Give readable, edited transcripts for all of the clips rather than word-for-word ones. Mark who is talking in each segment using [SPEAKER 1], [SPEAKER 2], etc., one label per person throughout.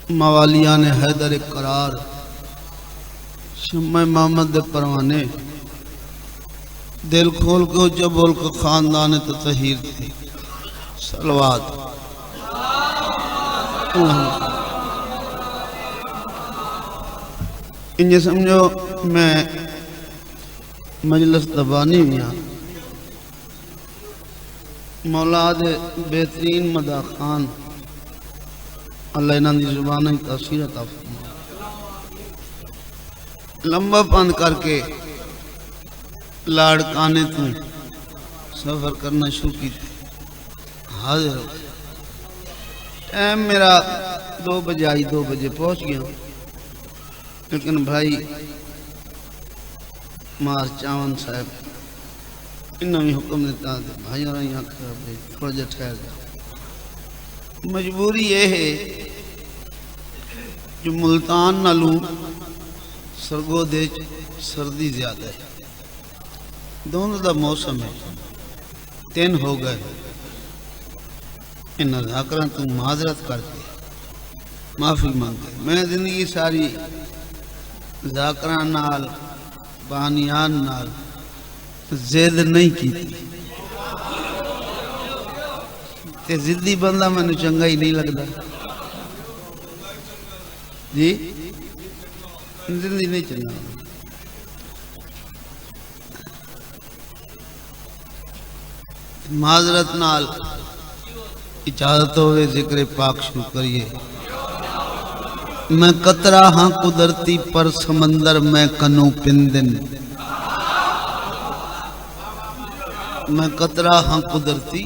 [SPEAKER 1] موالیان حیدر قرار شمع محمد دے پروانے دل کھول کے اچھا بول کے خاندان تطہیر تھی صلوات انجھے سمجھو میں مجلس دبانی میاں مولاد بہترین مدہ خان اللہ انہاں دی زبانہ تاثیر عطا فرمائے لمبا پند کر کے لاڑکانے تو سفر کرنا شروع کی تھی حاضر ہو ٹائم میرا 2 بجے آئی 2 بجے پہنچ گیا لیکن بھائی مار چاون صاحب انہوں نے حکم دیتا ہے بھائی اور یہاں کھا بھائی تھوڑا جا ٹھہر جا مجبوری یہ ہے جو ملتان نہ لوں سرگو دے سردی زیادہ ہے دونوں دا موسم ہے 3 ہو گئے ان ذاکران تم معذرت کرتے معافی مانگتے میں زندگی ساری ذاکران نال بانیان نال زید نہیں کی تھی تے زدی بندہ میں نے چنگا ہی نہیں لگتا جی زندگی نہیں چنگا معذرت نال اجازت ہوئے ذکر پاک شروع کریے میں قطرہ ہاں قدرتی پر سمندر میں کنوں پندن میں قطرہ ہاں قدرتی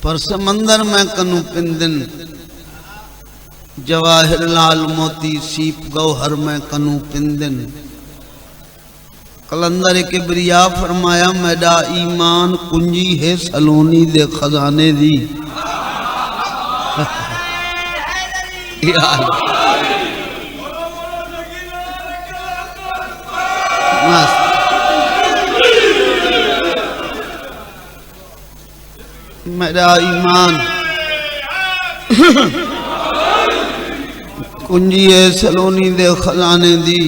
[SPEAKER 1] پر سمندر میں کنوں پندن جواہر لال موتی سیپ گوہر میں کنوں پندن قلندر کبریا فرمایا میڈا ایمان کنجی ہے سلونی دے خزانے دی میرا ایمان کنجی ہے سلونی دے خزانے دی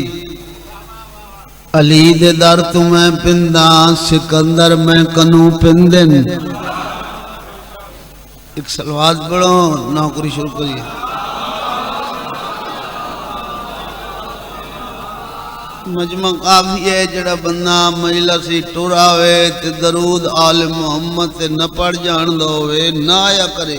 [SPEAKER 1] علی دے در تمہیں پنداں سکندر میں کنوں پندن ایک سلوات بڑھو نوکری شروع کریے مجمع کافی ہے جڑا بندہ مجلسی ٹوراوے تے درود آل محمد تے نہ پڑھ جان دووے نہ آیا کرے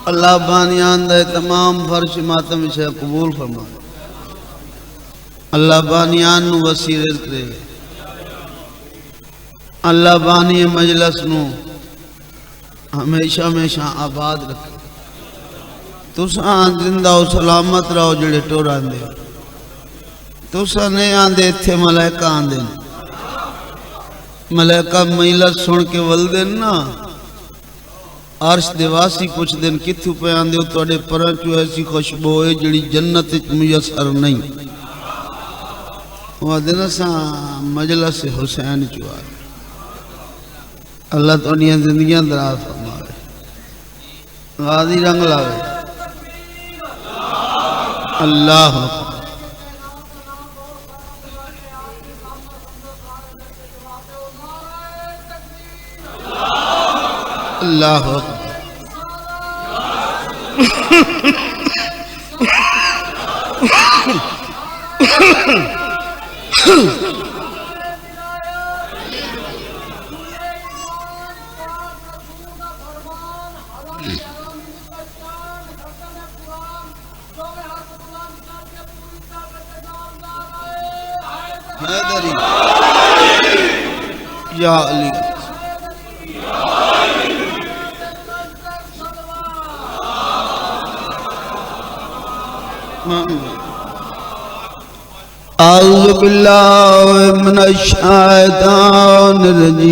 [SPEAKER 1] اللہ بانیان دے تمام فرش ماتم سے قبول فرمائے اللہ بانیان نو وسیع رزق دے اللہ بانی مجلس نو ہمیشہ ہمیشہ آباد رکھے تساں زندہ و سلامت رہو جڑے ٹور آندے تساں نہیں آندے تھے ملائکہ آندے ملائکہ مجلس سن کے ولدن نا عرش دیواسی کچھ دن کتھو پہ آندے ہو توڑے پرانچو ایسی خوشبو ہے جڑی جنت میسر نہیں وہ دن سا مجلس حسین چوار اللہ تو انہیں زندگیاں دراز فرمائے غازی رنگ لاوے اللہ اللہ حیدری یا علی اعوذ باللہ من الشیطان الرجیم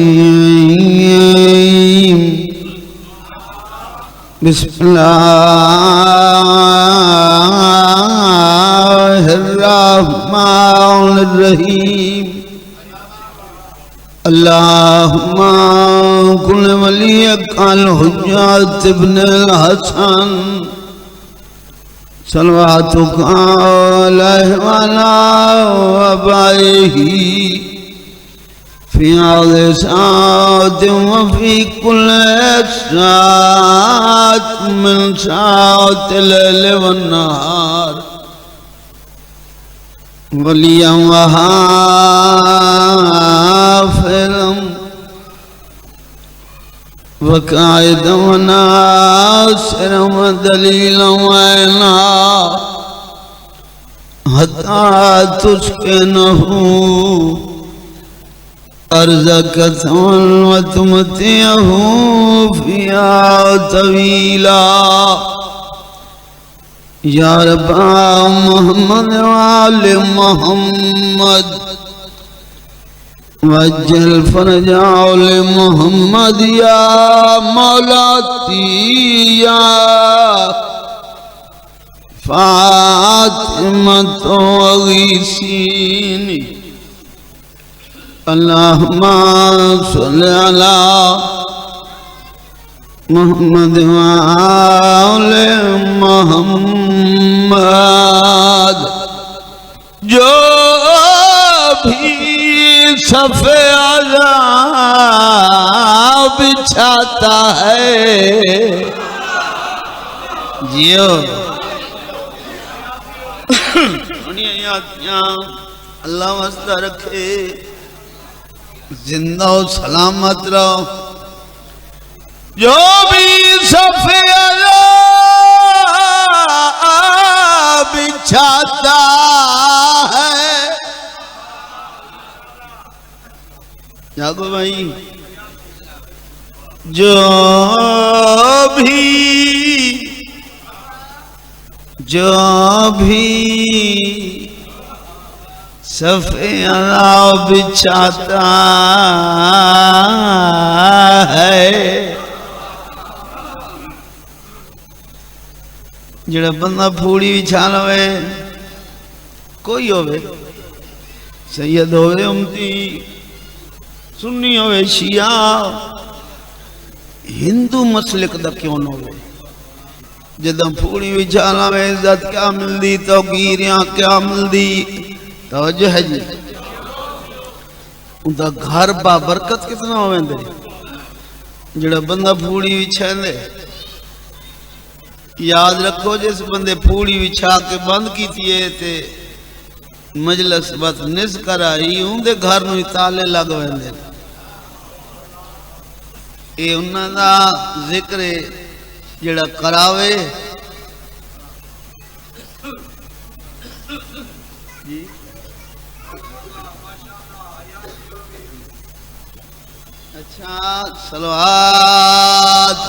[SPEAKER 1] بسم اللہ الرحمن الرحیم اللہم کن ولیک الحجۃ ابن الحسن صلواتک علیہ وعلی آبائہ فی هذه ساعة وفي كل ساعة من ساعات الليل والنهار وليا وحافظا وقائدا وناصرا ودليلا وعينا حتى تسكنه أرزك وتمتعه فيها طويلا يا رب محمد وآل محمد وجل فرجا لمحمد يا مولاتي يا فاطمة وغيثيني اللہم صلی علی محمد وآل محمد جو بھی صف عذاب بچھاتا ہے جیو اللہ واسطہ رکھے زندہ و سلامت رہو جو بھی صف عذاب بچھاتا ہے جاگو بھائی جو بھی صف عذاب بچھاتا ہے جڑا بندہ پھوڑی بچھا لوے کوئی ہوئے سید ہوئے امتی سنی ہوئے شیعہ ہندو مسلک دا کیوں نہ ہوئے جدہ پھوڑی بچھا لوے عزت کیا مل دی توقیریاں کیا مل دی توجہ ہے جی ان دا گھر با برکت کتنا ہوئے دے جڑا بندہ پھوڑی بچھا دے یاد رکھو جس بندے پھوڑی بچھا کے بند کی تیئے تھے مجلس بات نس کر آئی ان دے گھر نوی تالے لگ ہوئے دے اے انہاں دا ذکر جڑا کراوے جی اچھا صلوات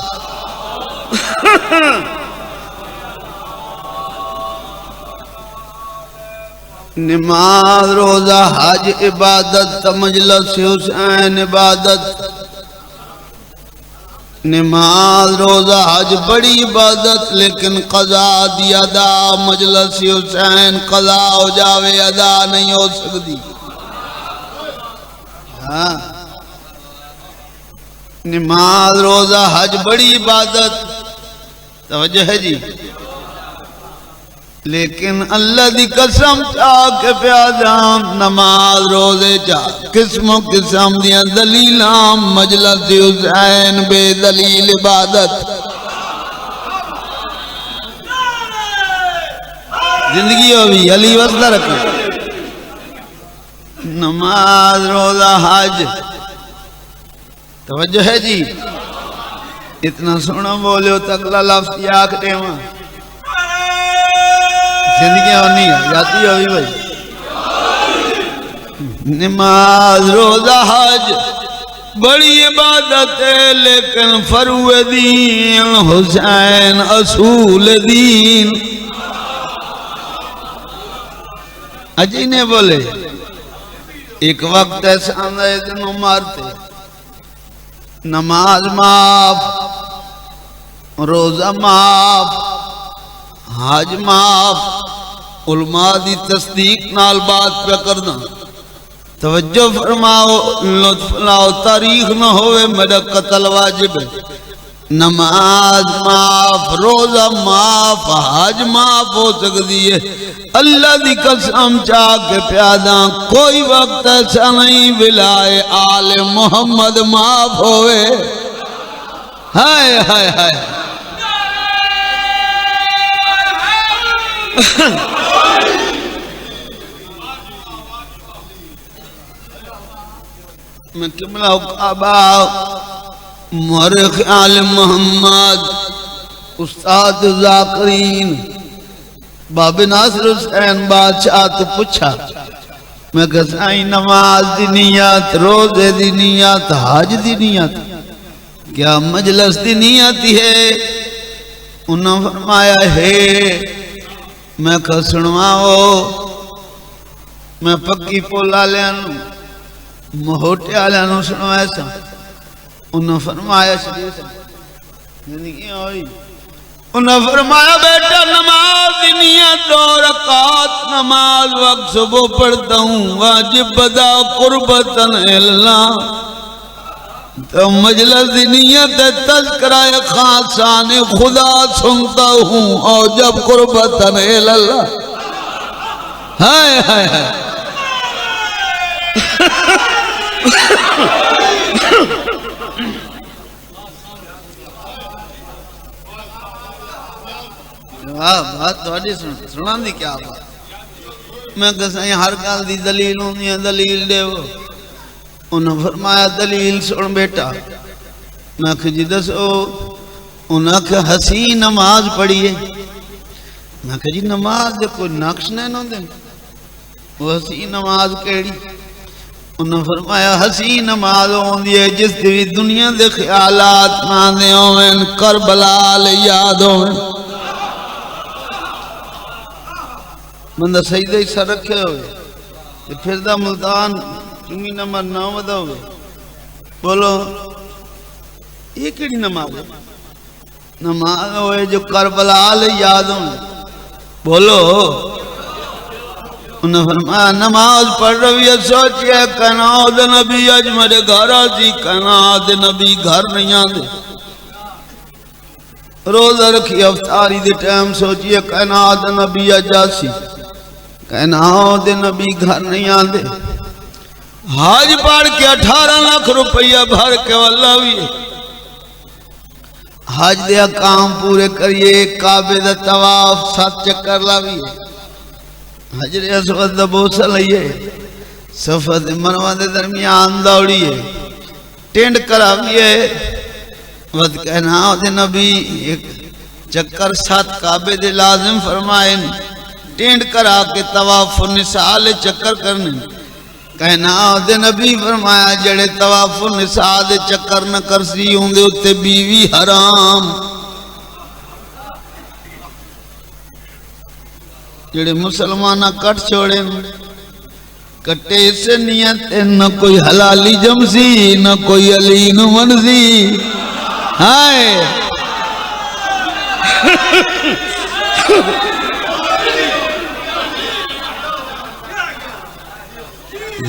[SPEAKER 1] نماز روزہ حج عبادت مجلس حسین عبادت نماز روزہ حج بڑی عبادت لیکن قضا دی ادا مجلس حسین قضا ہو جاوے ادا نہیں ہو سکتی ہاں نماز روزہ حج بڑی عبادت توجہ ہے جی لیکن اللہ دی قسم چاہ کے پیادام نماز روزے چاہ قسم و قسم دیا دلیلام مجلس حسین بے دلیل عبادت زندگی ہوئی علی وصلہ رکھیں نماز روزہ حج توجہ ہے جی اتنا سونا بولے ہو تکلا لفظ یا کھٹے وہاں زندگی ہونی ہے جاتی ہوئی بھائی نماز روزہ حج بڑی عبادت ہے لیکن فرو دین حسین اصول دین اجی نے بولے ایک وقت ایسا آندھے دنوں مارتے نماز معاف روزہ معاف حج معاف علماء دی تصدیق نال بات پہ کرنا توجہ فرماؤ، لطف لاؤ، تاریخ نہ ہوئے میرا قتل واجب ہے۔ نماز معاف، روزہ معاف، حج معاف ہو سکتی ہے، اللہ دی قسم چاہ کے پیادا کوئی وقت ایسا نہیں ولائے آل محمد معاف ہوئے۔ ہائے ہائے ہائے میں قبلہ کعبہ مورخ آل محمد استاد ذاکرین باب ناصر حسین بادشاہ تو پوچھا، میں کہا سائیں نماز دی نیت، روزے دی نیت، حج دی نیت، کیا مجلس دی نیت ہے؟ انہوں نے فرمایا ہے۔ میں کہا سنواؤ، میں پکی پولا لیانوں مہوٹے آلیانوں سنوایا سا۔ انہوں نے فرمایا شریف زندگی ہوئی، انہوں نے فرمایا بیٹا نماز دی نیت 2 رکعت نماز وقت صبح پڑھتا ہوں، واجب بدا قربتاً اللہ، تو مجلس دی نیت تذکرہ خاصان خدا سنتا ہوں، اور جب قربتاً اللہ۔ ہائے ہائے ہائے بات تھوڑی سنا دی کیا بات؟ میں کہا سائیں ہر گل دی دلیل ہوندی ہے، دلیل دے وہ۔ انہوں نے فرمایا دلیل سن بیٹا۔ میں کہا جی دسو۔ انہوں نے کہا حسین نماز پڑھیے۔ میں کہا جی نماز دے کوئی نقش نہیں دیں، وہ حسین نماز کیڑی؟ انہوں نے فرمایا حسین نماز ہوندی ہے جس دی دنیا دے خیالات مانے ہوئن، کربلا لے یاد ہوئن، بندہ سجدہ ہی سر رکھے ہوئے، پھر دا ملتان چنگی نمبر 9 ودا ہوئے۔ بولو یہ کیڑی نماز ہے؟ نماز ہوئے جو کربلا لے یاد ہوئے۔ بولو انہوں نے فرمایا نماز پڑھ رہی ہے، سوچئے کائنات نبی اج میرے گھر آجی، کائنات نبی گھر نہیں آدھے، روزہ رکھی افطاری دے ٹائم، سوچئے کائنات نبی اج آسی، کائنات نبی گھر نہیں آدھے، حج پڑھ کے 18 لاکھ روپیہ بھر کے واللہ بھی حج دے کام پورے کریے، کعبے دا طواف 7 چکر لاویے، حجر اسود دا بوسہ لئیے، صفا دے مروہ دے درمیان دوڑیے، ٹینڈ کراویے، ود کہنا دے نبی ایک چکر 7 کعبے دے لازم فرمائیں، ٹینڈ کرا کے طواف النساء لے چکر کرنے، کہنا دے نبی فرمایا جڑے طواف النساء دے چکر نہ کرسی ہوں دے اتے بیوی حرام، جڑے مسلمانہ کٹ چھوڑے کٹے سے نیت نہ کوئی حلالی جمسی نہ کوئی علی نو منزی۔ ہائے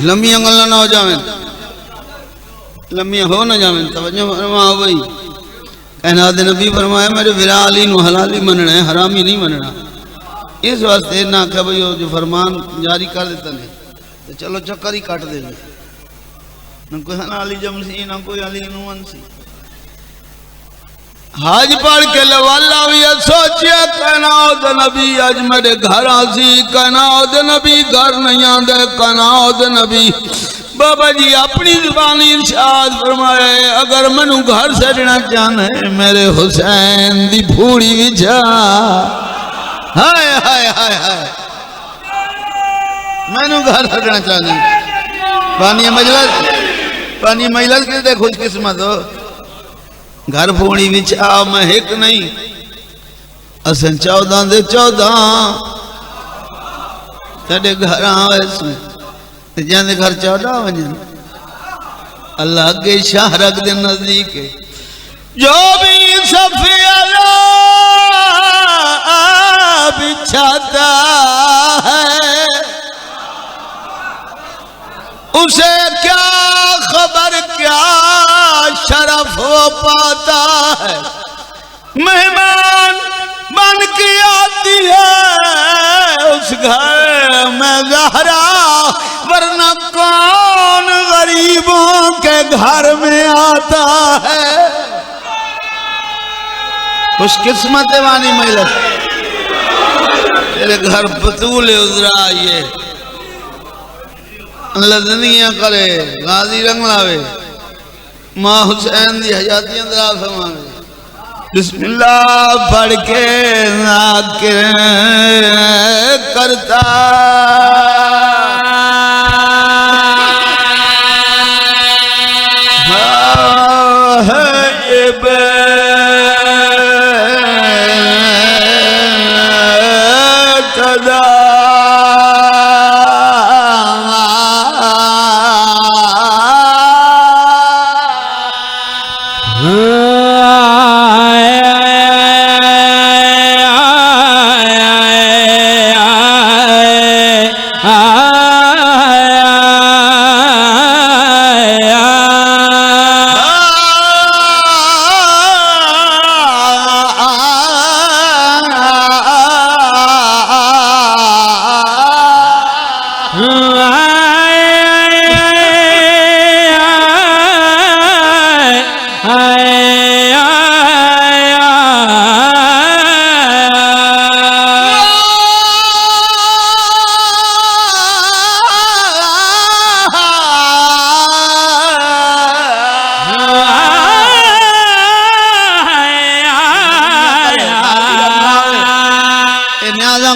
[SPEAKER 1] لمیاں گلہ نہ ہو جاویں، لمیاں ہو نہ جاویں، توجہ فرما ہوئی۔ کہنا دے نبی فرمایا میرے ویرا علی نو حلالی مننا ہے، حرامی نہیں مننا، اس واسطے نہ کہ بھئی جو فرمان جاری کر دیتا نہیں تو چلو چکر ہی کٹ دے گی، نہ کوئی حلالی جمسی نہ کوئی علی نو منسی۔ حج پڑھ کے لوالا بھی سوچیا کائنات نبی اج میرے گھر آسی، کائنات نبی گھر نہیں آندے، کائنات نبی بابا جی اپنی زبانی ارشاد فرمائے اگر منو گھر سجنا چاہنے میرے حسین دی پھوڑی وچھا۔ ہائے ہائے ہائے ہائے منو گھر سجنا چاہنے، پانی مجلس کے دے خوش قسمت ہو، گھر پھوڑی وچھا مہک نہیں، اسن 14 دے 14 تڑے گھر آوے سن جانے گھر 14 ونجن اللہ کے شاہ رکھ دے نزدیک ہے، جو بھی صفی اللہ بچھاتا ہے اسے کیا خبر کیا شرف وہ پاتا ہے، مہمان بن کے آتی ہے اس گھر میں زہرا، ورنہ کون غریبوں کے گھر میں آتا ہے۔ خوش قسمت وانی مجلس، تیرے گھر بطول عذرا آئیے، اللہ زندگیاں کرے، غازی رنگ لاوے، ماں حسین دی حیاتی اندرا فرماوے۔ بسم اللہ پڑھ کے ذاکر کرتا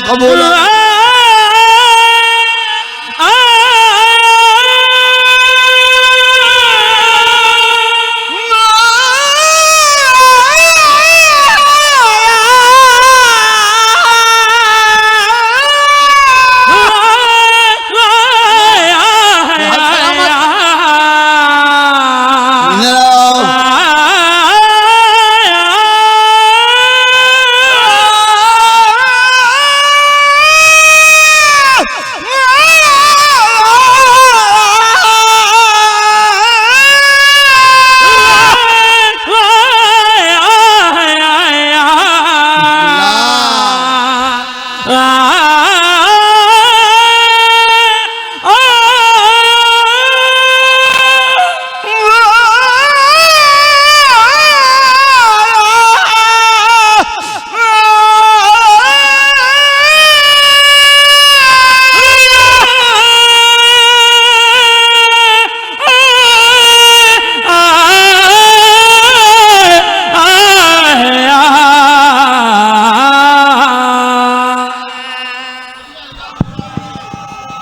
[SPEAKER 1] قبول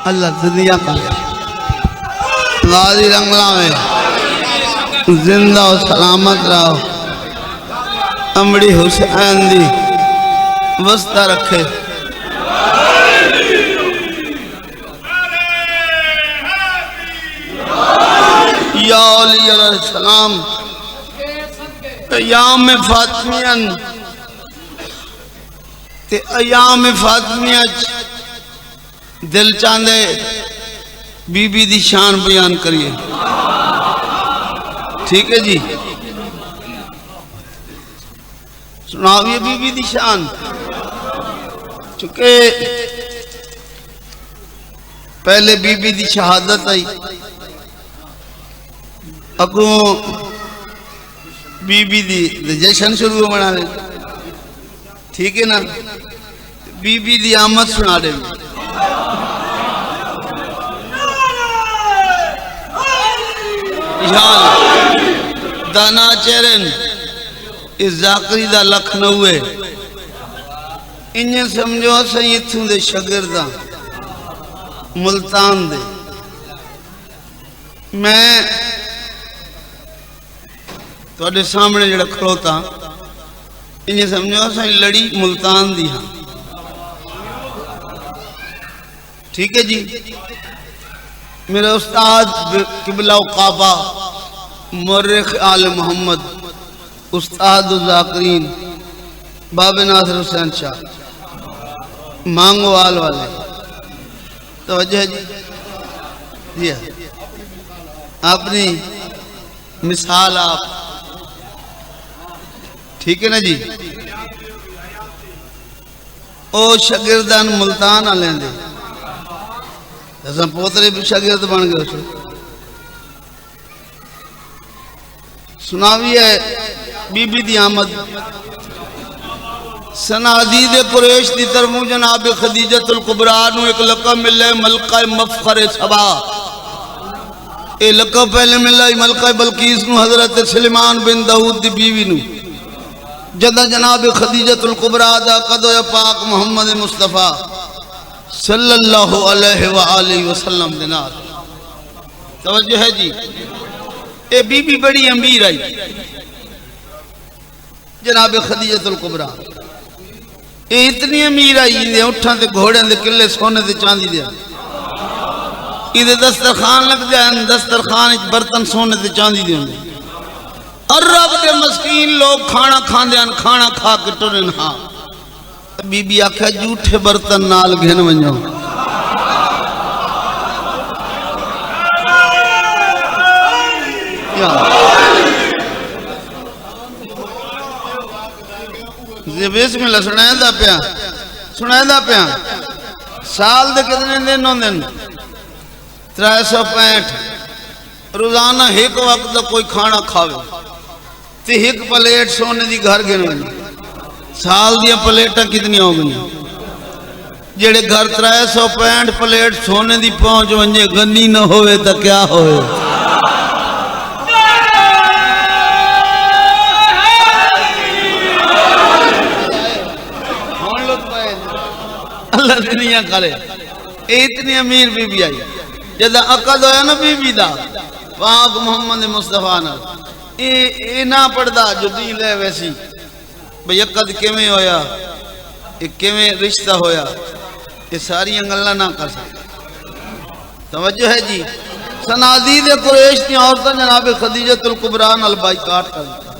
[SPEAKER 1] اللہ زندگیاں کا غازی رنگلا میں زندہ و سلامت رہو، امڑی حسین دی وسطہ رکھے۔ یا علیہ السلام ایام فاطمیان تے ایام فاطمیہ دل چاندے بی بی دی شان بیان کریے، ٹھیک ہے جی؟ سناویے بی بی دی شان، چونکہ پہلے بی بی دی شہادت آئی، اگوں بی بی دی جشن شروع بنا لے، ٹھیک ہے نا؟ بی بی دی آمد سنا دے، دانا چیرن اس ذاکری دا لکھنؤے انہیں سمجھو سیتھوں دے شگردہ ملتان دے، میں تو اڈے سامنے جڑا کھلوتا انہیں سمجھو سائی لڑی ملتان دی ہاں، ٹھیک ہے جی؟ میرے استاد قبلہ و قعبہ مورخ آل محمد استاد الذاکرین باب ناصر حسین شاہ مانگوال والے توجہ جی، اپنی مثال آپ ٹھیک ہے نا جی. او شاگردان ملتان آلیں دے ایسا پوترے بھی شاگرد بن گئے اسے سناوی ہے بی بی دی آمد سنادید قریش دی ترمو جناب خدیجت القبرا نو ایک لقب ملے ملکہ مفخر سبا. اے لقب پہلے ملے ملکہ بلقیس نو حضرت سلیمان بن داؤد دی بیوی نو جدہ جناب خدیجت القبرا دا قدو پاک محمد مصطفیٰ صلی اللہ علیہ وآلہ وسلم دنار. توجہ ہے جی. اے بی بی بڑی امیر آئی جناب خدیجت القبرا. اے اتنی امیر آئی اندے اٹھان تے گھوڑے اندے کلے سونے تے چاندی دیا. اندے دسترخان لگ جائے دسترخان ایک برتن سونے تے چاندی دیا. عرب دے مسکین لوگ کھانا کھان دیان کھانا کھا کے ٹرن. ہاں بی بی آکھا جھوٹے برتن نال گھن ونجو. بسم اللہ سنائے دا پیا سال دے کتنے دن ہوں دن 365 روزانہ ایک وقت دا کوئی کھانا کھاوے تے ایک پلیٹ سونے دی گھر گھن ونجو. سال دیا پلیٹاں کتنی ہو گئی جڑے گھر 365 پلیٹ سونے دی پہنچ ونجے گنی نہ ہوئے تا کیا ہوئے. اللہ دنیا کرے. اتنی امیر بی بی آئی جدہ عقد ہویا نا بی بی دا پاک محمد مصطفیٰ نا اے نہ پڑھدا جو دین لے ویسی بھئی عقد کیویں ہویا کیویں رشتہ ہویا یہ ساری انگلہ نہ کر سکتا. توجہ ہے جی. سنادید قریش کی عورتیں جناب خدیجت القبرا نال بائیکاٹ کر دیتا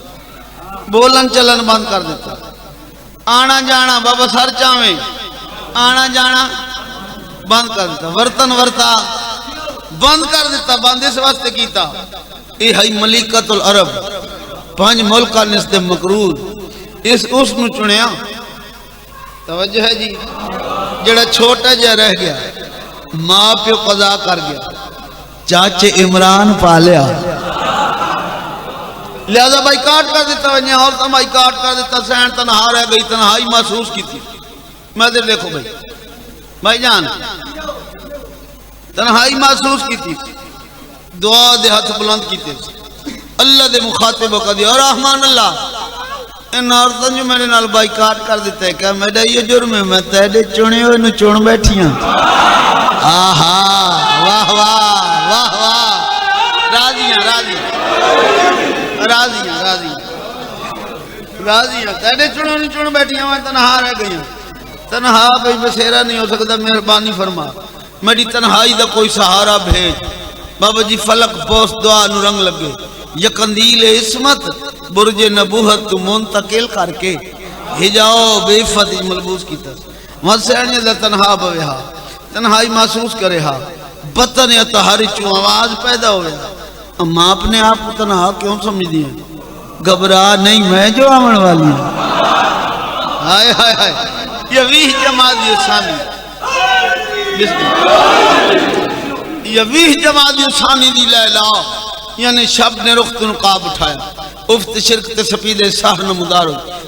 [SPEAKER 1] بولن چلن بند کر دیتا. آنا جانا بابا سر چاویں آنا جانا بند کر دیتا. ورتن ورتا بند کر دیتا. بند اس واسطے کیتا اے ہائی ملکت العرب 5 ملکہ نسد مقرور اس نو چنیا. توجہ ہے جی. جڑا چھوٹا جا رہ گیا ماں پہ قضا کر گیا چاچے عمران پالیا لہذا بائیکاٹ کر دیتا. ونیا عورتیں بائیکاٹ کر دیتا. سین تنہا رہ گئی تنہائی محسوس کی تھی. میں دیر دیکھو بھائی جان تنہائی محسوس کی تھی. دعا دے ہاتھ بلند کی تھی. اللہ دے مخاطب کو دیا اور رحمان اللہ ان عورتوں جو میرے نال بائیکاٹ کر دیتا ہے کہ میرا یہ جرم ہے میں تیرے چنے ہوئے نو چون بیٹھیاں. آہا واہ واہ واہ واہ راضیاں تیرے چنے نو چون بیٹھیاں میں تنہا رہ گئی. تنہا بھئی بسیرہ نہیں ہو سکتا مہربانی فرما میری تنہائی دا کوئی سہارا بھیج. بابا جی فلک پوست دعا نو رنگ لگے یہ قندیل عصمت برج نبوت تو منتقل کر کے ہجاؤ بے عفت ملبوس کی تس مسیحنے دا تنہا بویہا تنہائی محسوس کرے ہا بطن یا تہاری چون آواز پیدا ہوئے. اما اپنے آپ کو تنہا کیوں سمجھ دیئے؟ گھبرا نہیں میں جو آمن والی ہوں. ہائے ہائے ہائے یہ ویہ جماعت ثانی یہ ویہ جماعت ثانی دی لیلہ یعنی شب نے رخت نقاب اٹھایا افت شرک تے سپید ساہ نمودار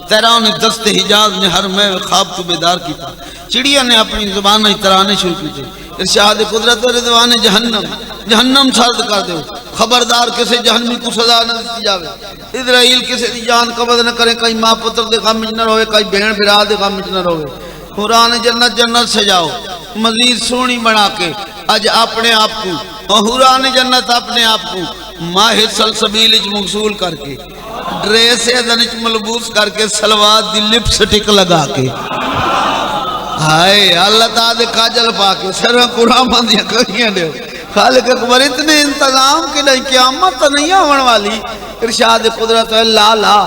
[SPEAKER 1] تیران دست حجاز نے ہر میں خواب تو بیدار کی تھا. چڑیا نے اپنی زبان میں ترانے شروع کی تھے. ارشاد قدرت و رضوان جہنم سرد کر دے. خبردار کسے جہنمی کو سزا نہ دیتی جاوے. اسرائیل کسے دی جان قبض نہ کرے. کئی ماں پتر دے غم وچ نہ روے کئی بہن بھرا دے غم وچ نہ روے. قرآن جنت جنت سجاؤ مزید سونی بنا کے اج اپنے آپ کو اور حوران جنت اپنے آپ کو ماہ سلسبیل اچ مغسول کر کے ڈریس ادن اچ ملبوس کر کے سلوات دی لپ سٹک لگا کے ہائے اللہ تعالی کاجل پا کے سرہ قرآن باندیاں کریاں دے. خالق اکبر اتنے انتظام کے نہیں قیامت نہیں آون والی. ارشاد قدرت اللہ لا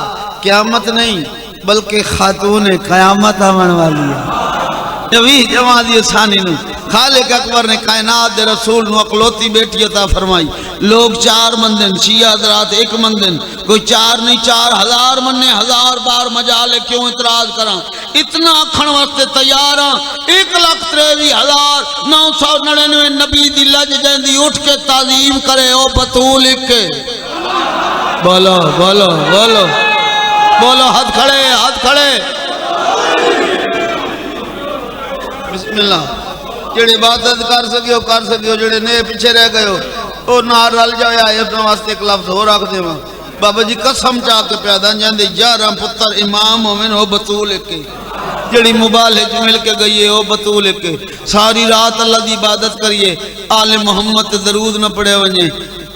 [SPEAKER 1] قیامت نہیں بلکہ خاتون قیامت آون والی ہے. نبی جماعت ثانی نو خالق اکبر نے کائنات دے رسول نو اقلوتی بیٹی عطا فرمائی. لوگ 4 مندن، شیعہ حضرات 1 مندن، کوئی 4 نہیں 4000 مننے، 1000 بار مجالے کیوں اعتراض کراں، اتنا اکھن واسطے تیار ہاں۔ 1,23,999 نبی دی لج جیندی اٹھ کے تعظیم کرے او بطول کے بولو بولو بولو بولو، ہاتھ کھڑے ہاتھ کھڑے، بسم اللہ۔ جڑے عبادت کر سکے ہو، جڑے نئے پیچھے رہ گئے ہو او نار رل جائے۔ آئے اپنے واسطے ایک لفظ ہو رکھ دے ماں بابا جی قسم چاہ کے پیدا جاندے 11 پتر امام مومن ہو بطول کے، جڑی موبائل مل کے گئی ہے او بطول کے، ساری رات اللہ دی عبادت کریے، آل محمد تے درود نہ پڑے ونجے،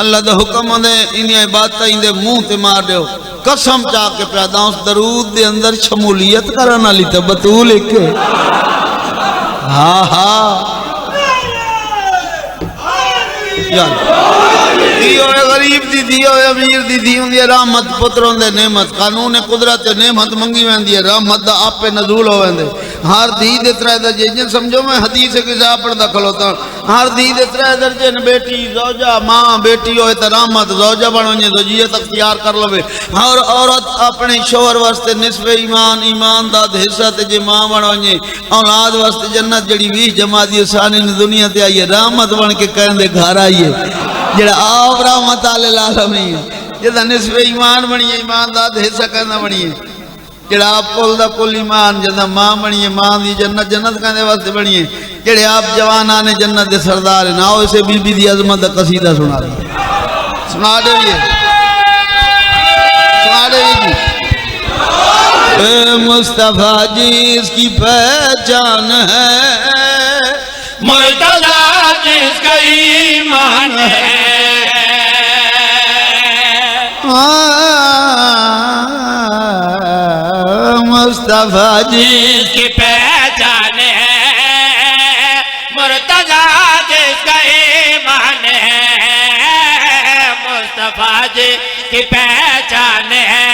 [SPEAKER 1] اللہ دا حکم دے انہیں عبادت اندے منہ تے مار دیو۔ قسم چاہ کے پیدا اس درود دے اندر شمولیت کرنا لی تے بطول کے، ہاں ہاں یار دیو اے غریب دی، دیو اے امیر دی، دیو دی رحمت پتروں دے نعمت، قانون قدرت نعمت منگی ویندی ہے، رحمت دا آپ پہ نزول ہو ویندے۔ ہر دی دے 3 درجے جن سمجھو میں حدیث کے کتاب پڑھدا کھلوتا ہوں، ہر دی دے 3 درجے بیٹی زوجہ ماں، بیٹی ہوئے تے رحمت، زوجہ بنویں زوجیت اختیار کر لوے، اور عورت اپنے شوہر واسطے نصف ایمان ایمان دا حصہ تے جے ماں بنویں، اولاد واسطے جنت جڑی 20 جماعتی ثانی دنیا تے آئی ہے، رحمت بن کے کہندے گھر آئی ہے، جڑا آپ رحمت العالمین ہے، جڑا نصف ایمان بنی ہے، ایمان دا حصہ کہنا بنی ہے، جڑا آپ کل دا کل ایمان، جڑا ماں بنی ہے، ماں دی جنت جنت کہنے واسطے بنی ہے، جڑے آپ جوانان جنت دے سردار ہیں، آؤ اسے بی بی دی عظمت دا قصیدہ سنا دے، سنا دے بھی ہے، سنا دے بھی اے مصطفیٰ جس کی پہچان ہے،
[SPEAKER 2] مرتضی جس کا ایمان ہے،
[SPEAKER 1] مصطفیٰ
[SPEAKER 2] جس کی پہچان ہے، مرتضی جس کا ایمان ہے، مصطفیٰ جس کی پہچان ہے،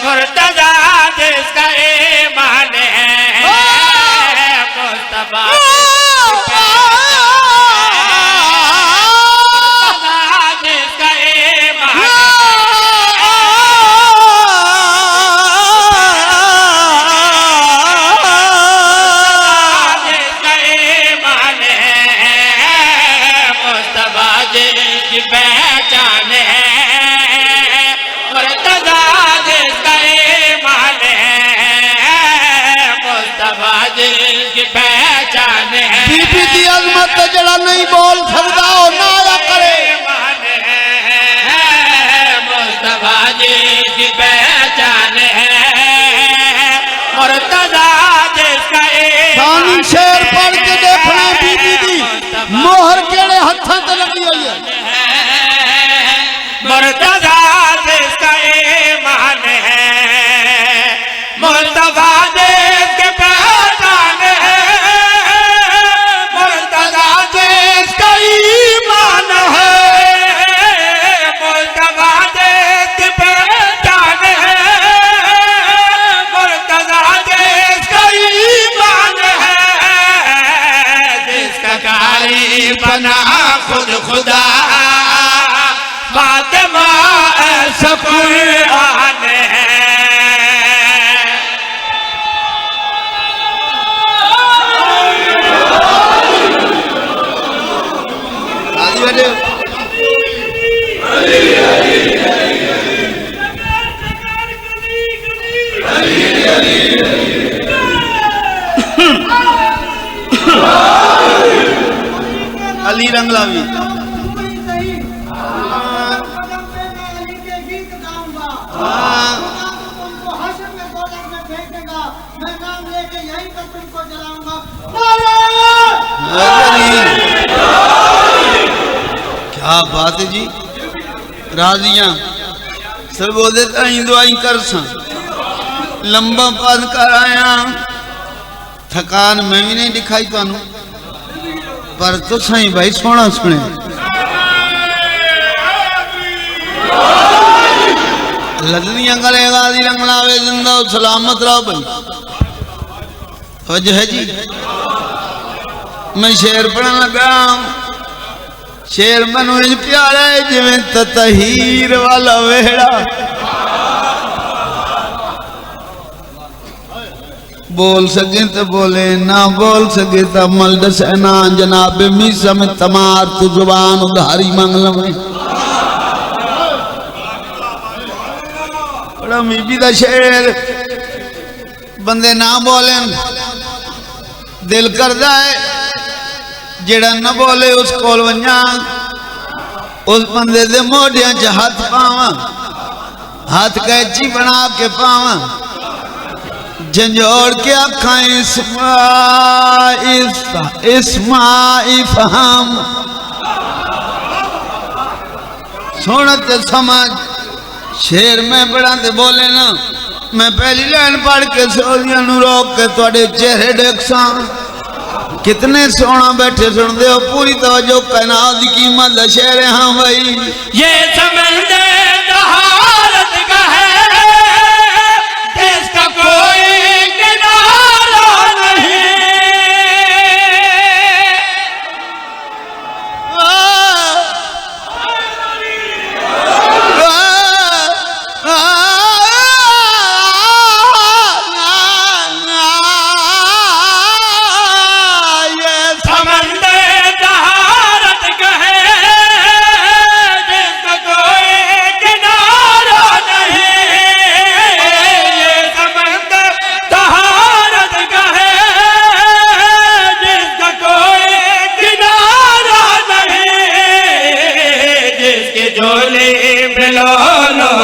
[SPEAKER 2] مرتضی جس کا ایمان ہے، مصطفیٰ پہچان ہے، مرتضی جس کا ایمان ہے، مصطفیٰ جس کی پہچان ہے،
[SPEAKER 1] بی بی دی عظمت جڑا نہیں بول سکتا ہو نعرہ کرے،
[SPEAKER 2] مصطفیٰ جس کی پہچان ہے، مرتضی جس کا ایمان ہے،
[SPEAKER 1] ثانی شعر پڑھ کے دیکھنا بی بی دی مہر کیڑے ہتھاں تے لگی ہوئی ہے،
[SPEAKER 2] مرتضی جس کا ایمان ہے، مصطفیٰ جس کی پہچان ہے، مرتضی جس کا ایمان ہے، مصطفیٰ جس کی پہچان ہے، مرتضی جس کا ایمان ہے، جس کا قاری بنا خود خدا فاطمہ ایسا قرآن ہے،
[SPEAKER 1] علی رنگلاوی کیا بات ہے جی، راضیاں سر بولے تائیں دعائیں کر ساں، لمبا پاد کر آیا، تھکان میں بھی نہیں دکھائی پانوں، پر تو سائیں بھائی سونا سنے، لدنیاں کرے غازی رنگلاوے زندہ و سلامت رہو بھائی، وجہ ہے جی، میں شعر پڑھن لگا، شیر منو انج پیارا ہے جویں تطہیر والا ویڑا بول سکے تو بولے نہ بول سکے تو عمل دسینا جناب میسا میں تمار تو زبان ادھاری منگل میں بڑا میبی دا شیر بندے نہ بولیں دل کر جائے جڑا نہ بولے اس کول ونجاں اس بندے دے موڑیاں چا ہاتھ پاواں ہاتھ کیچی بنا کے پاواں جنجوڑ کے آکھائیں اسمائی فہم سونت سمجھ شیر میں بڑا دے بولے نا میں پہلی لائن پڑھ کے سوزیاں نو روک کے توڑے چہرے ڈیکساں کتنے سونا بیٹھے سن دے ہو پوری توجہ کائنات کی قیمت شیر ہاں بھائی
[SPEAKER 2] یہ سمندر طہارت کا ہے جس کا کوئی کنارہ نہیں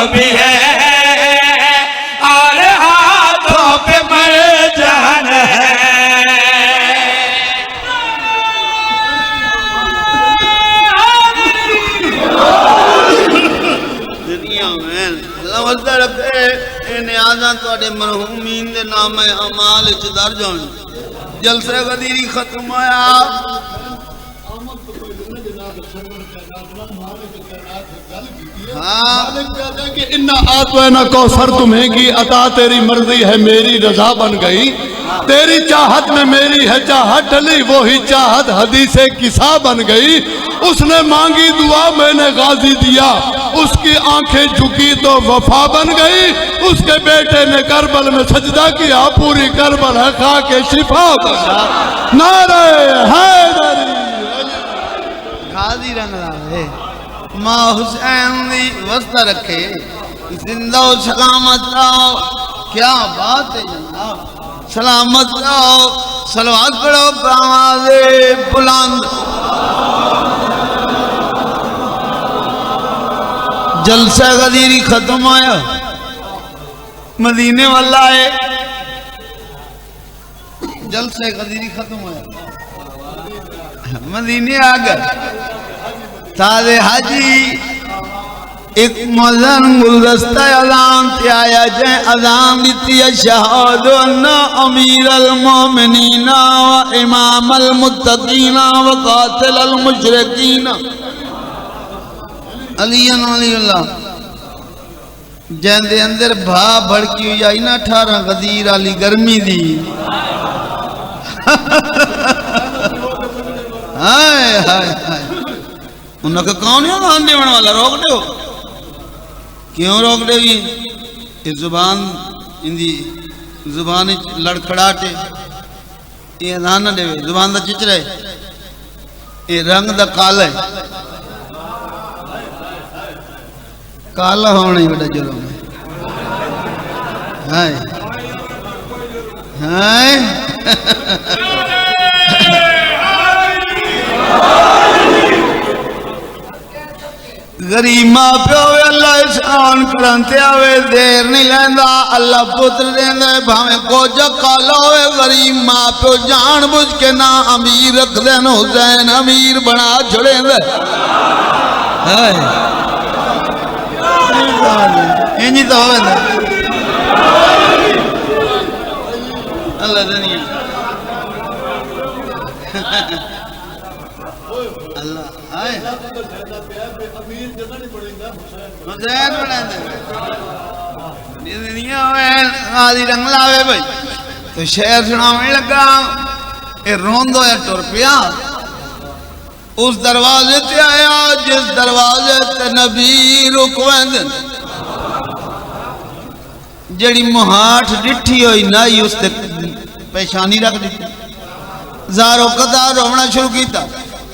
[SPEAKER 2] بھی ہے اور ہاتھوں پہ مرجان ہے
[SPEAKER 1] دنیا میں اللہ وزدہ رکھے اے نیازاں توڑے مرحومین دے نام اعمال اچھ درج ہونے جلسہ غدیری ختم آیا
[SPEAKER 3] کہ انہا آتوینا کوثر تمہیں کی عطا تیری مرضی ہے میری رضا بن گئی تیری چاہت میں میری ہے چاہت ڈلی وہی چاہت حدیث قصہ بن گئی اس نے مانگی دعا میں نے غازی دیا اس کی آنکھیں جھکی تو وفا بن گئی اس کے بیٹے نے کربل میں سجدہ کیا پوری کربل ہے خاک شفا بن گئی نعرہ حیدری
[SPEAKER 1] غازی رنگ ہے ماں حسین دی وسط رکھے زندہ و سلامت رہو کیا بات ہے جناب سلامت رہو صلوات پڑھو آواز بلند جلسہ غدیری ختم آیا مدینے والا ہے جلسہ غدیری ختم آیا مدینے آگئے تازے حاجی ایک مزن گلدستہ اذان تے آیا جائیں اذان دیتی شہاد انہ امیر المومنین و امام المتقین و قاتل المشرقین علی اللہ جہاں دے اندر بھا بڑکی ہوئی آئی نا 18 غدیر علی گرمی دی ہائے ہائے ہائے انہوں کا کون ہے وہاں دیوان والا روک دے ہو کیوں روک دے بھی یہ زبان اندی زبان لڑکڑاٹے یہ اذان نہ دے زبان دا چچ رہے یہ رنگ دا کالا ہے کالا ہونا ہی بڑا جلو میں ہائے ہائے غریب ماں پیوے اللہ احسان کرنتے آوے دیر نہیں لیندہ اللہ پتر دیندے بھامے کو جکا لوے غریب ماں پیو جان بجھ کے نا امیر رکھ دین حسین امیر بنا چھڑیں دے انجی تو ہوئے دے اللہ دنیا اللہ آئے حسین بڑھیں دے دنیا ہوئے آدھی رنگ لاوے بھائی تو شہر سناویں لگا اے روندو یا ٹور پیا اس دروازے تے آیا جس دروازے تے نبی رکویں جڑی مہاٹھ ڈٹھی ہوئی نائی اس تے پیشانی رکھ دیتی زارو قطار رونا شروع کیتا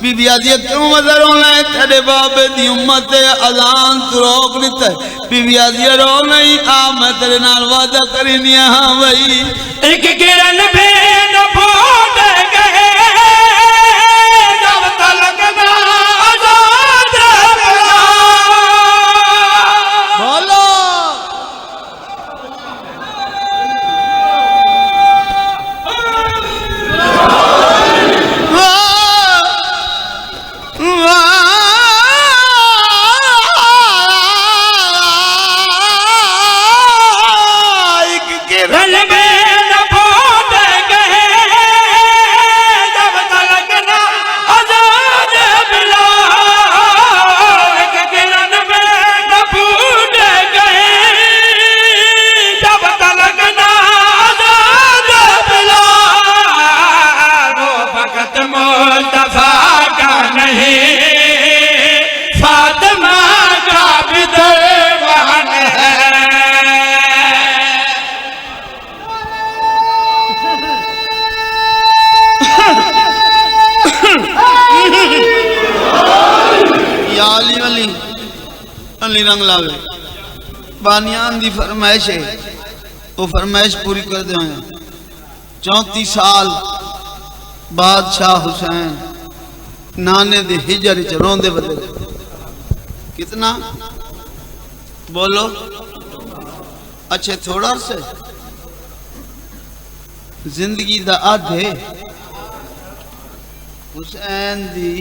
[SPEAKER 1] بی بی آدھی کیوں مزہ رونا ہے تیرے بابے دی امت اذان تو روک لیتا ہے بی بی آدھی رونا ہی میں تیرے نال وعدہ کرنی ہاں بھائی
[SPEAKER 2] ایک گرن بین پھوٹ گئے جب تلک نہ آزاد بلا
[SPEAKER 1] بولو علی رنگ لاوے بانیان دی فرمائش ہے وہ فرمائش پوری کر دے ہیں 34 سال بادشاہ حسین نانے دے ہجر چرون دے بدے کتنا بولو اچھے تھوڑا سے زندگی دا آدھے حسین دی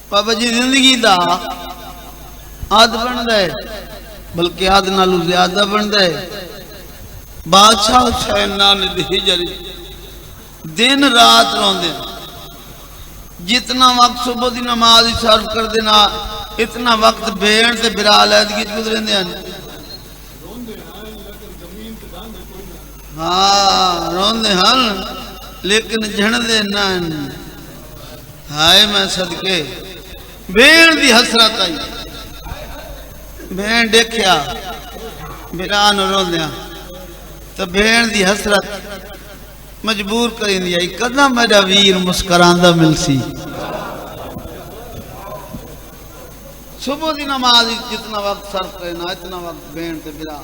[SPEAKER 1] پاپا جی زندگی دا آدھ بن دے بلکہ آدھ نالو زیادہ بن دے بادشاہ حسین نانے دی ہجری دن رات رون دے جتنا وقت صبح دی نماز صرف کر دینا اتنا وقت بین تے برال ایدگی گزریں دے ہاں رون دے ہن لیکن جھن دے نان ہائے میں صدقے بین دی حسرت آئی بین دیکھیا بیران رون دیا تو بین دی حسرت مجبور کریں دیا کدھا میرا ویر مسکراندہ مل سی صبح دی نماز جتنا وقت صرف کرنا اتنا وقت بین تے برا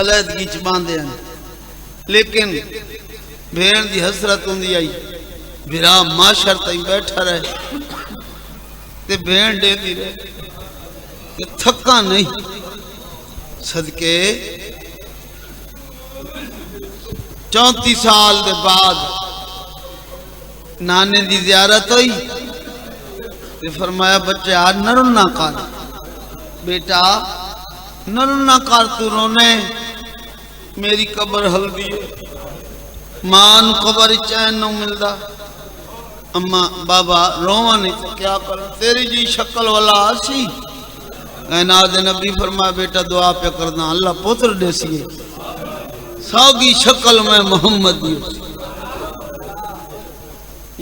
[SPEAKER 1] علیحدگی چ باندھے ہیں لیکن بین دی حسرت ہوں دی آئی برا معاشر تائیں بیٹھا رہے تے بین دے دی رہے کہ تھکا نہیں صدقے 34 سال دے بعد نانے دی زیارت ہوئی تے فرمایا بچے آج نرل نہ کر بیٹا نرل نہ کر تو رونے میری قبر حل دیئے مان قبر چین نو ملدا اما بابا روان نہیں تو کیا کریں تیری جی شکل والا آسی کائنات نبی فرمایا بیٹا دعا پہ کرنا اللہ پتر دے سیے ساگی شکل میں محمد دیو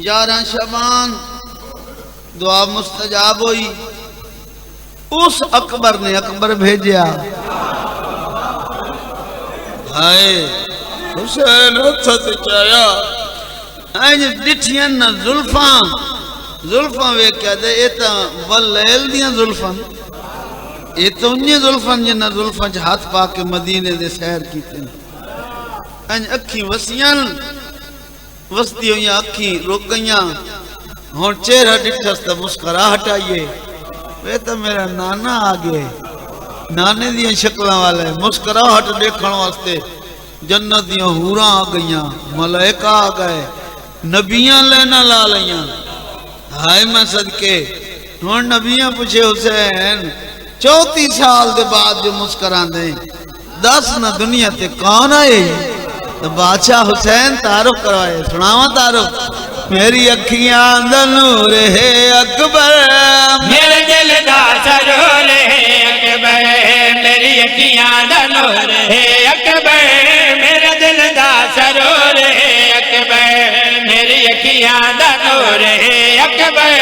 [SPEAKER 1] 11 شعبان دعا مستجاب ہوئی اس اکبر نے اکبر بھیجیا ہائے حسین ہتھت چایا آئیں ڈٹھیاں نہ زلفاں وے کیا دے ایتا واللیل دیاں زلفاں یہ تو انہیں زلفاں جنہ زلفاں چھ ہاتھ پا کے مدینے دے سیر کیتے ہیں انج اکھی وسیاں وستی ہوئی اکھی رک گئیاں ہون چہرہ ڈٹھس تا مسکرا ہٹائیے وہ تو میرا نانا آگئے نانے دیاں شکلوں والے مسکرا ہٹ دیکھن واسطے جنت دیاں حوراں آ گئیاں ملائکہ آ گئے نبیاں لینا لا لیاں ہائے میں صدقے ہون نبیاں پوچھے حسین 34 سال دے بعد جو مسکران دیں 10 نہ دنیا تے کون آئے تو بادشاہ حسین تعارف کروائے سناواں تعارف میری اکھیاں دا نور ہے اکبر
[SPEAKER 2] میرے دل دا سرور ہے اکبر میری اکھیاں دا نور ہے اکبر میرے دل دا سرور ہے اکبر میری اکھیاں دا نور ہے اکبر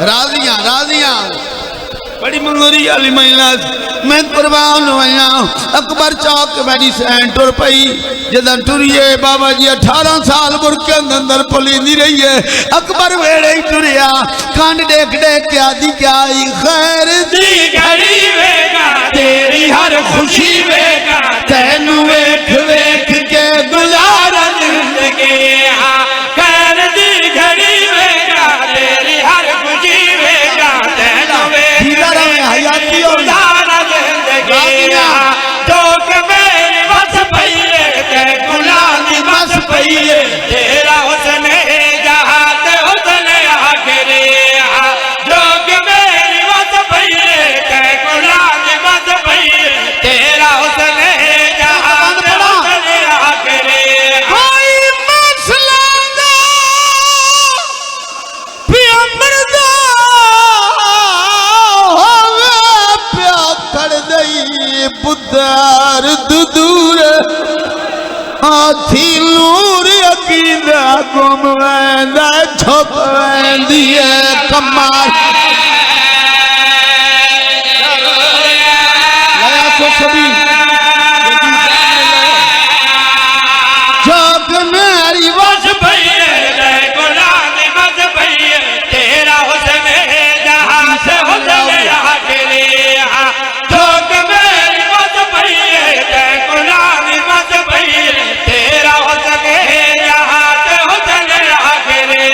[SPEAKER 1] راضیاں راضیاں بڑی منظوری علی مجلس میں قربان ہویا اکبر چوک میری سین ٹر پئی جدن ٹریے بابا جی 18 سال برکے اندر پلی نہیں رہی ہے اکبر ویڑے ہی ٹریا کھانڈ دیکھ دیکھ کیا دی کیا آئی خیر
[SPEAKER 2] دی گھڑی ویگا تیری ہر خوشی ویگا تینو ویکھ ویکھ کے گزارا زندگی خیر دی گھڑی ویگا تیری ہر خوشی ویگا تینو ویکھ
[SPEAKER 1] حیاتی اور
[SPEAKER 2] گزارا زندگی جو کہ میری بس پئیے تے غلامی بس پئیے تیرا حسن جہاں تے حسن آخری جو کہ میری بس پئیے تے غلامی بس پئیے تیرا حسن جہاں تے حسن آخری
[SPEAKER 1] کوئی مسئلہ دا پیامبر دا ہوئے پیا کھڑ دئی پتر دور آتھی نور عقیدہ گم ویندہ چھپ ویندی ہے کمار لیا تو سبھی جھوک میری
[SPEAKER 2] بس پئیے تے غلامی بس پئیے تیرا حسن جہاں سے حسن آخری جو کہ میری بس پئیے تے غلامی بس پئیے تیرا حسن جہاں سے حسن آخری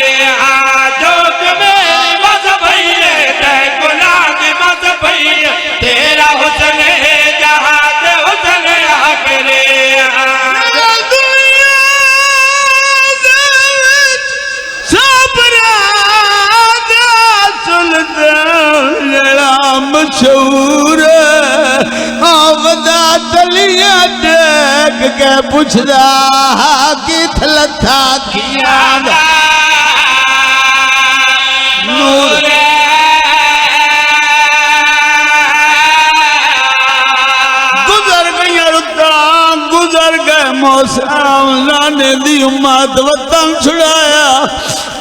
[SPEAKER 2] جو کہ میری بس پئیے تے غلامی بس پئیے تیرا حسن جہاں سے حسن آخری
[SPEAKER 1] مشہور آمدہ تلیاں ٹیک کے پوچھدا کت لتھا کیاں دا نور گزر گئی رتاں گزر گئے موسم لانے دی امت وطن چھڑایا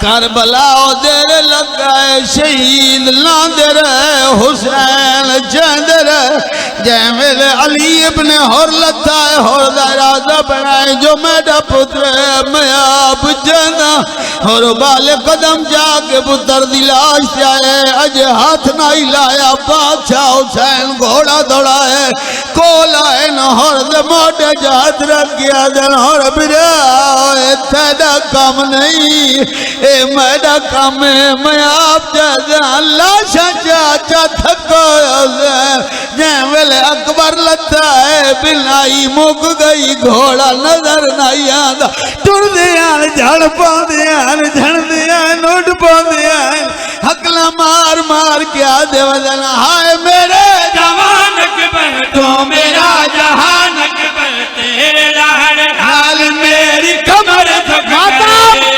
[SPEAKER 1] کربلا دیر لگائے شہید لاندے رہے حسین جاندے رہے جیمل علی ابن ہور لتائے ہور دائرادہ بنائے جو میڈا پتر ہے میں آپ جانا اور بال قدم جا کے پتر دلاش جائے اج ہاتھ نائی لایا بادشاہ حسین گھوڑا دوڑائے کولا ہے نہور دے موٹے جہت رکھ گیا دن اور برائے تیڑا کام نہیں اے میڈا کام ہے میں آپ جانا اللہ چاچا تھکو جیمل اکبر لتا ہے بلائی مک گئی گھوڑا نظر نہیں آدھا ٹر دیاں جھڑ پاؤں دیاں نوٹ پاؤں دیاں حقلہ مار مار کیا دے وزن ہائے میرے
[SPEAKER 2] جوان اکبر تو میرا جہان اکبر تیرے لہن حال میری کمر تھک گئی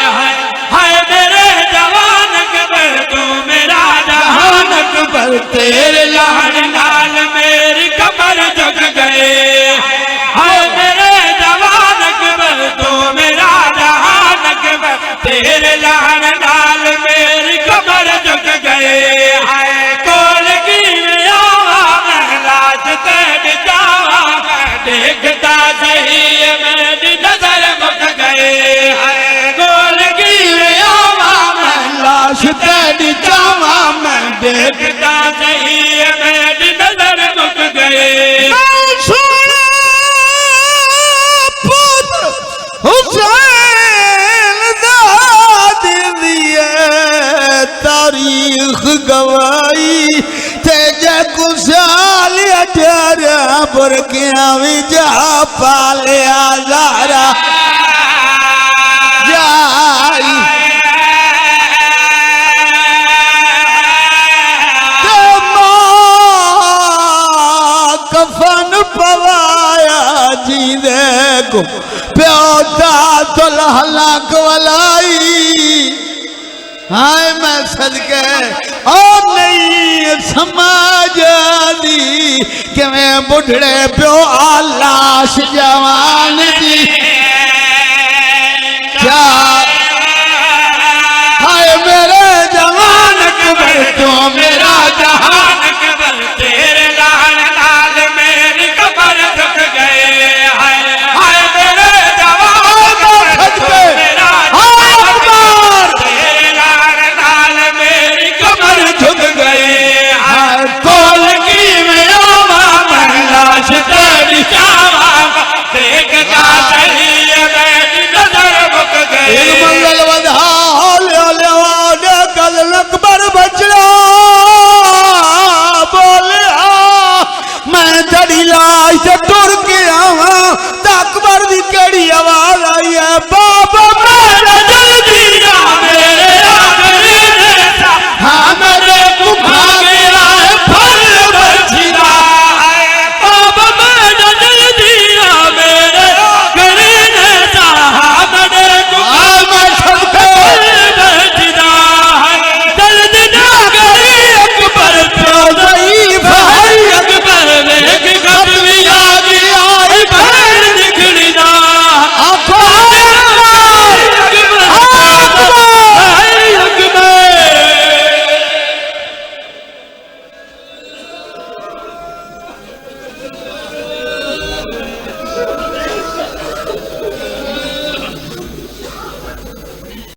[SPEAKER 2] ہائے میرے جوان اکبر تو میرا جہان اکبر تیرے لہن حال میری کمر جھک گئے ہائے میرے جوان اکبر تو میرا جہان اکبر تیرے لہن حال میری کمر جھک گئے ہائے کول کی آوا میں لاش تے جاوا دیکھتا صحیح میری نظر مک گئے ہائے کول کی آوا میں لاش تے جاوا میں دیکھتا صحیح میری نظر مک گئے
[SPEAKER 1] سونا پتر حسین داد دیئے تاریخ گوائی تیجے کسال اٹھارا برکیاں بھی جا پالیا زارا جائی کفن پوایا جی دیکھو پیوتا تو لہلاک ولائی ہائے میں صدقے اور نہیں سماج دی کہ میں بڑھڑے پیو آلاش جوان دی